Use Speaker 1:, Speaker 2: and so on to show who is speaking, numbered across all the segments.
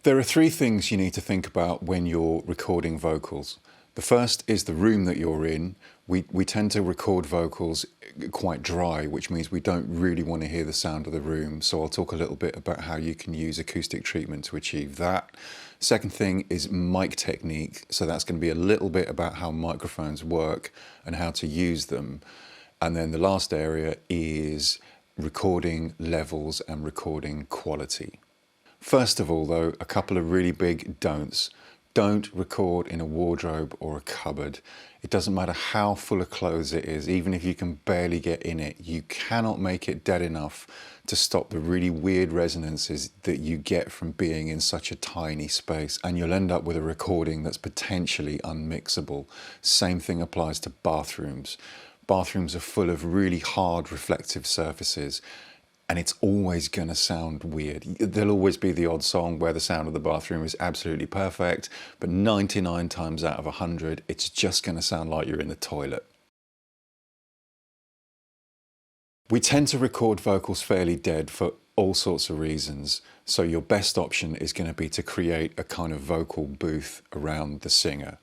Speaker 1: There are three things you need to think about when you're recording vocals. The first is the room that you're in. We tend to record vocals quite dry, which means we don't really want to hear the sound of the room. So I'll talk a little bit about how you can use acoustic treatment to achieve that. Second thing is mic technique. So that's going to be a little bit about how microphones work and how to use them. And then the last area is recording levels and recording quality. First of all, though, a couple of really big don'ts. Don't record in a wardrobe or a cupboard. It doesn't matter how full of clothes it is, even if you can barely get in it, you cannot make it dead enough to stop the really weird resonances that you get from being in such a tiny space, and you'll end up with a recording that's potentially unmixable. Same thing applies to bathrooms. Bathrooms are full of really hard reflective surfaces, and it's always going to sound weird. There'll always be the odd song where the sound of the bathroom is absolutely perfect, but 99 times out of 100, it's just going to sound like you're in the toilet. We tend to record vocals fairly dead for all sorts of reasons, so your best option is going to be to create a kind of vocal booth around the singer.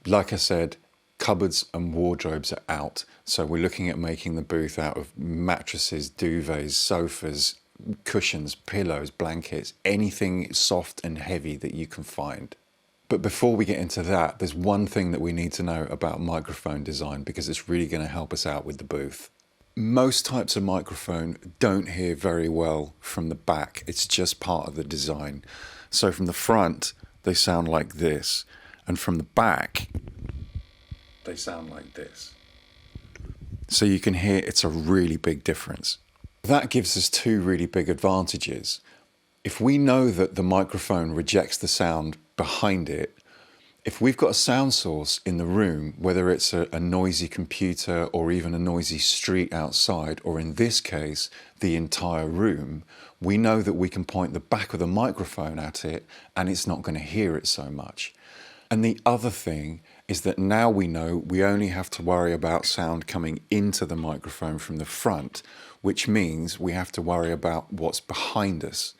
Speaker 1: Like I said, cupboards and wardrobes are out, so we're looking at making the booth out of mattresses, duvets, sofas, cushions, pillows, blankets, anything soft and heavy that you can find. But before we get into that, there's one thing that we need to know about microphone design, because it's really going to help us out with the booth. Most types of microphone don't hear very well from the back. It's just part of the design. So from the front, they sound like this, and from the back, they sound like this. So you can hear it's a really big difference. That gives us two really big advantages. If we know that the microphone rejects the sound behind it, if we've got a sound source in the room, whether it's a noisy computer or even a noisy street outside, or in this case, the entire room, we know that we can point the back of the microphone at it and it's not going to hear it so much. And the other thing is that now we know we only have to worry about sound coming into the microphone from the front, which means we have to worry about what's behind us,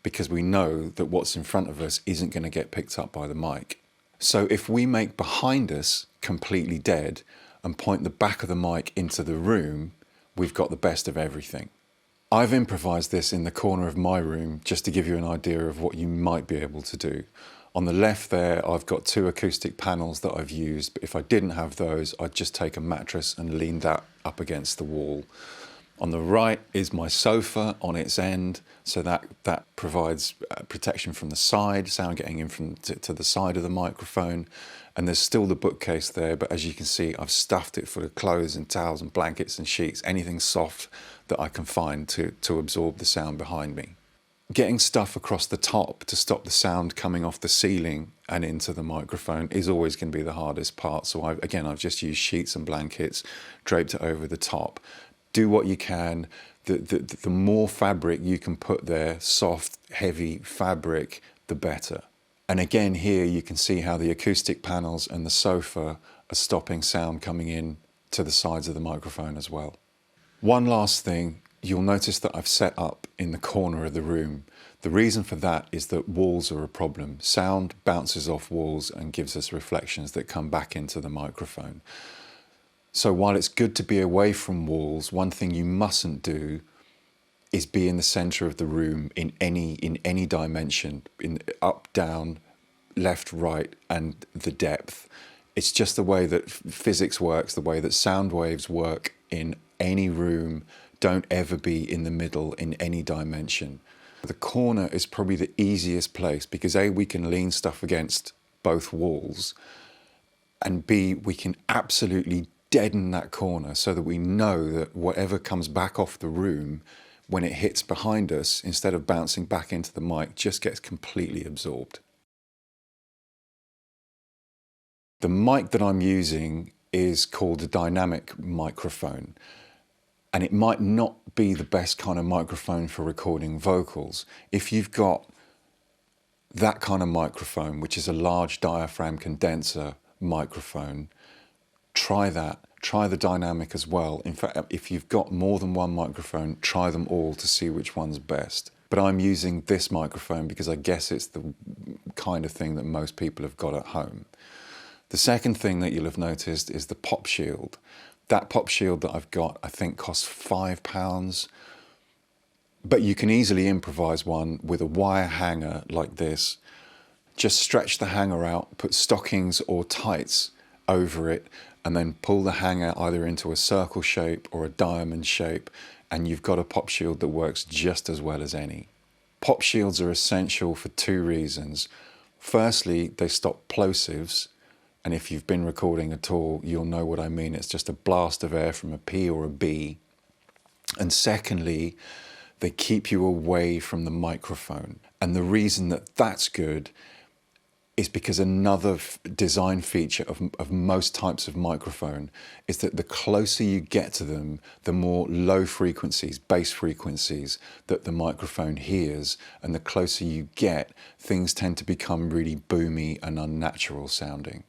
Speaker 1: because we know that what's in front of us isn't going to get picked up by the mic. So if we make behind us completely dead and point the back of the mic into the room, we've got the best of everything. I've improvised this in the corner of my room just to give you an idea of what you might be able to do. On the left there, I've got two acoustic panels that I've used, but if I didn't have those, I'd just take a mattress and lean that up against the wall. On the right is my sofa on its end, so that provides protection from the side, sound getting in to the side of the microphone. And there's still the bookcase there, but as you can see, I've stuffed it full of clothes and towels and blankets and sheets, anything soft that I can find to absorb the sound behind me. Getting stuff across the top to stop the sound coming off the ceiling and into the microphone is always going to be the hardest part. So I've just used sheets and blankets, draped it over the top. Do what you can. The more fabric you can put there, soft, heavy fabric, the better. And again, here you can see how the acoustic panels and the sofa are stopping sound coming in to the sides of the microphone as well. One last thing. You'll notice that I've set up in the corner of the room. The reason for that is that walls are a problem. Sound bounces off walls and gives us reflections that come back into the microphone. So while it's good to be away from walls, one thing you mustn't do is be in the center of the room in any dimension, in up, down, left, right, and the depth. It's just the way that physics works, the way that sound waves work in any room. Don't ever be in the middle in any dimension. The corner is probably the easiest place because A, we can lean stuff against both walls, and B, we can absolutely deaden that corner so that we know that whatever comes back off the room, when it hits behind us, instead of bouncing back into the mic, just gets completely absorbed. The mic that I'm using is called a dynamic microphone. And it might not be the best kind of microphone for recording vocals. If you've got that kind of microphone, which is a large diaphragm condenser microphone, try that. Try the dynamic as well. In fact, if you've got more than one microphone, try them all to see which one's best. but I'm using this microphone because I guess it's the kind of thing that most people have got at home. The second thing that you'll have noticed is the pop shield. That pop shield that I've got, I think, costs £5, but you can easily improvise one with a wire hanger like this. Just stretch the hanger out, put stockings or tights over it, and then pull the hanger either into a circle shape or a diamond shape, and you've got a pop shield that works just as well as any. Pop shields are essential for two reasons. Firstly, they stop plosives, and if you've been recording at all, you'll know what I mean. It's just a blast of air from a P or a B. And secondly, they keep you away from the microphone. And the reason that that's good is because another design feature of most types of microphone is that the closer you get to them, the more low frequencies, bass frequencies that the microphone hears, and the closer you get, things tend to become really boomy and unnatural sounding.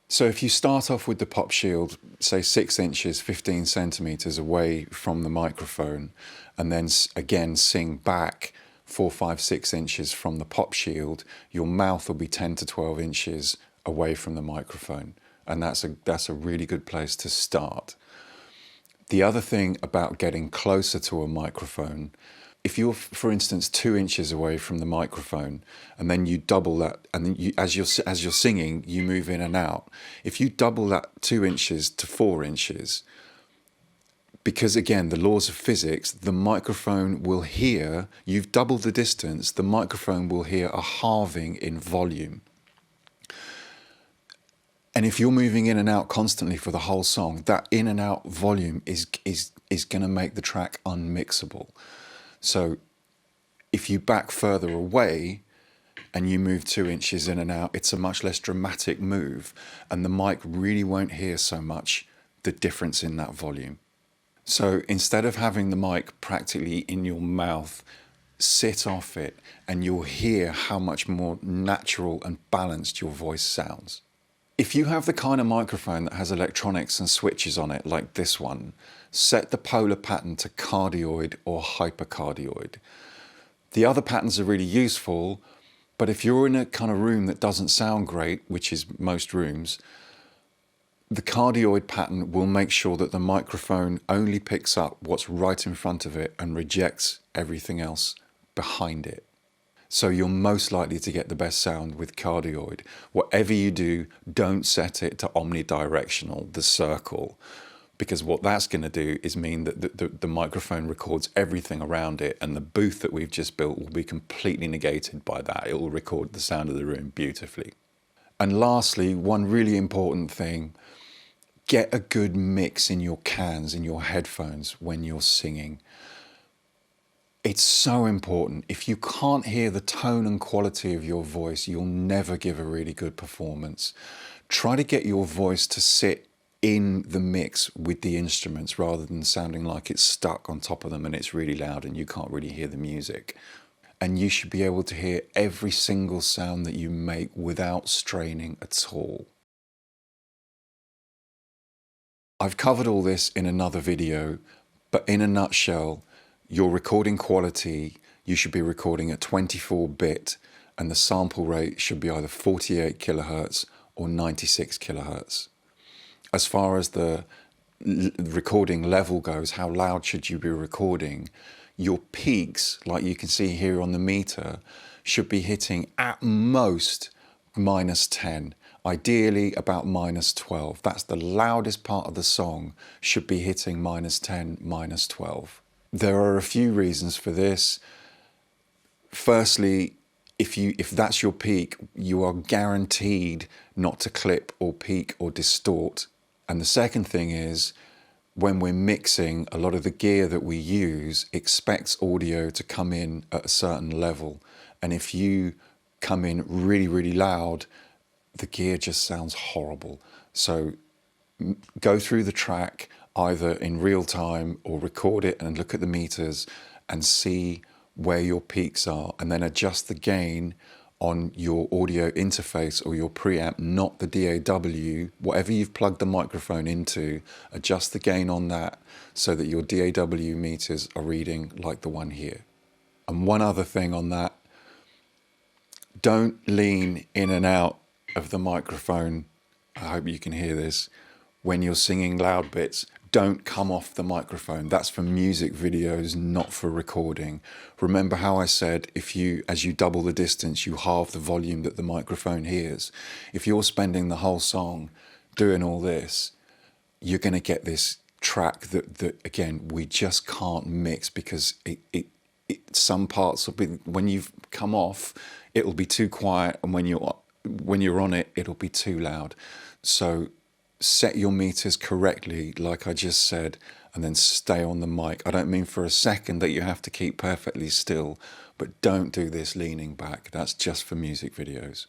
Speaker 1: So if you start off with the pop shield, say 6 inches, 15 centimeters away from the microphone, and then again sing back 4, 5, 6 inches from the pop shield, your mouth will be 10 to 12 inches away from the microphone. And that's a really good place to start. The other thing about getting closer to a microphone, if you're, for instance, 2 inches away from the microphone, and then you double that, and then you, as you're singing, you move in and out. If you double that 2 inches to 4 inches, because again, the laws of physics, the microphone will hear, you've doubled the distance, the microphone will hear a halving in volume. And if you're moving in and out constantly for the whole song, that in and out volume is going to make the track unmixable. So if you back further away and you move 2 inches in and out, it's a much less dramatic move, and the mic really won't hear so much the difference in that volume. So instead of having the mic practically in your mouth, sit off it and you'll hear how much more natural and balanced your voice sounds. If you have the kind of microphone that has electronics and switches on it, like this one, set the polar pattern to cardioid or hypercardioid. The other patterns are really useful, but if you're in a kind of room that doesn't sound great, which is most rooms, the cardioid pattern will make sure that the microphone only picks up what's right in front of it and rejects everything else behind it. So you're most likely to get the best sound with cardioid. Whatever you do, don't set it to omnidirectional, the circle, because what that's going to do is mean that the microphone records everything around it, and the booth that we've just built will be completely negated by that. It will record the sound of the room beautifully. And lastly, one really important thing, get a good mix in your cans, in your headphones when you're singing. It's so important. If you can't hear the tone and quality of your voice, you'll never give a really good performance. Try to get your voice to sit in the mix with the instruments rather than sounding like it's stuck on top of them and it's really loud and you can't really hear the music. And you should be able to hear every single sound that you make without straining at all. I've covered all this in another video, but in a nutshell, your recording quality, you should be recording at 24-bit, and the sample rate should be either 48 kilohertz or 96 kilohertz. As far as the recording level goes, how loud should you be recording? Your peaks, like you can see here on the meter, should be hitting at most -10. Ideally about -12. That's the loudest part of the song, should be hitting -10, -12. There are a few reasons for this. Firstly, if that's your peak, you are guaranteed not to clip or peak or distort. And the second thing is, when we're mixing, a lot of the gear that we use expects audio to come in at a certain level. And if you come in really, really loud, the gear just sounds horrible. So go through the track either in real time or record it and look at the meters and see where your peaks are, and then adjust the gain on your audio interface or your preamp, not the DAW. Whatever you've plugged the microphone into, adjust the gain on that so that your DAW meters are reading like the one here. And one other thing on that, don't lean in and out of the microphone. I hope you can hear this. When you're singing loud bits, don't come off the microphone. That's for music videos, not for recording. Remember how I said, as you double the distance, you halve the volume that the microphone hears. If you're spending the whole song doing all this, you're going to get this track that again, we just can't mix, because some parts will be, when you've come off, it'll be too quiet, and when you're on it, it'll be too loud. So set your meters correctly, like I just said, and then stay on the mic. I don't mean for a second that you have to keep perfectly still, but don't do this leaning back. That's just for music videos.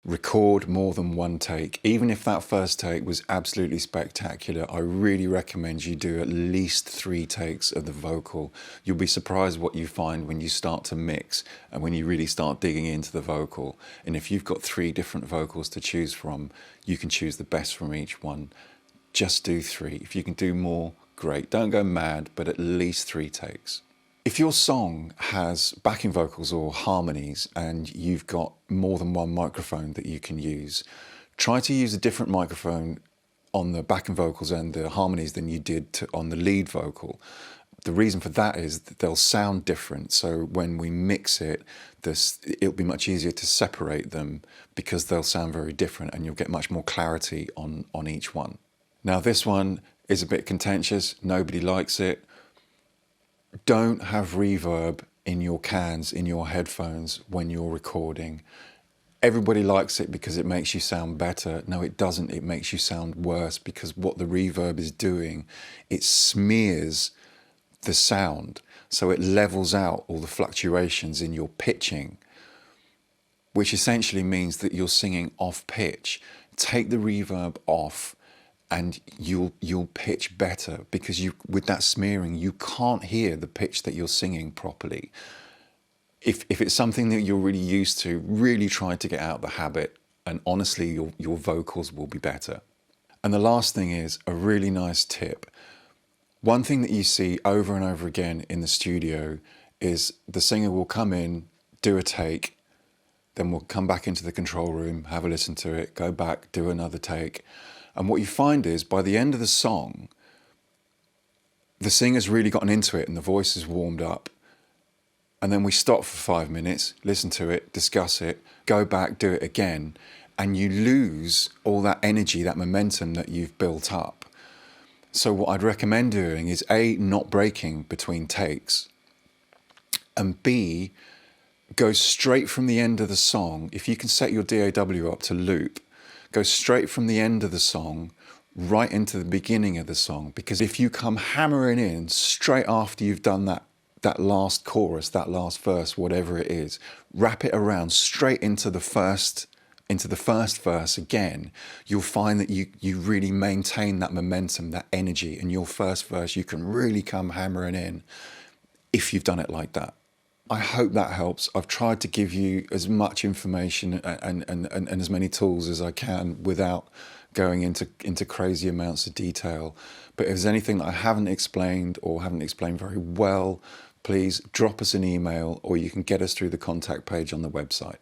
Speaker 1: Record more than one take. Even if that first take was absolutely spectacular, I really recommend you do at least 3 takes of the vocal. You'll be surprised what you find when you start to mix and when you really start digging into the vocal. And if you've got 3 different vocals to choose from, you can choose the best from each one. Just do 3. If you can do more, great. Don't go mad, but at least 3 takes. If your song has backing vocals or harmonies and you've got more than one microphone that you can use, try to use a different microphone on the backing vocals and the harmonies than you did on the lead vocal. The reason for that is that they'll sound different. So when we mix it, it'll be much easier to separate them because they'll sound very different, and you'll get much more clarity on each one. Now this one is a bit contentious. Nobody likes it. Don't have reverb in your cans, in your headphones when you're recording. Everybody likes it because it makes you sound better. No, it doesn't. It makes you sound worse, because what the reverb is doing, it smears the sound. So it levels out all the fluctuations in your pitching, which essentially means that you're singing off pitch. Take the reverb off, and you'll pitch better, because with that smearing, you can't hear the pitch that you're singing properly. If it's something that you're really used to, really try to get out of the habit, and honestly, your vocals will be better. And the last thing is a really nice tip. One thing that you see over and over again in the studio is the singer will come in, do a take, then we'll come back into the control room, have a listen to it, go back, do another take. And what you find is, by the end of the song, the singer's really gotten into it and the voice is warmed up. And then we stop for 5 minutes, listen to it, discuss it, go back, do it again, and you lose all that energy, that momentum that you've built up. So what I'd recommend doing is A, not breaking between takes, and B, go straight from the end of the song. If you can set your DAW up to loop, go straight from the end of the song right into the beginning of the song. Because if you come hammering in straight after you've done that last chorus, that last verse, whatever it is, wrap it around straight into the first verse again, you'll find that you really maintain that momentum, that energy. In your first verse, you can really come hammering in if you've done it like that. I hope that helps. I've tried to give you as much information and as many tools as I can without going into crazy amounts of detail. But if there's anything that I haven't explained or haven't explained very well, please drop us an email, or you can get us through the contact page on the website.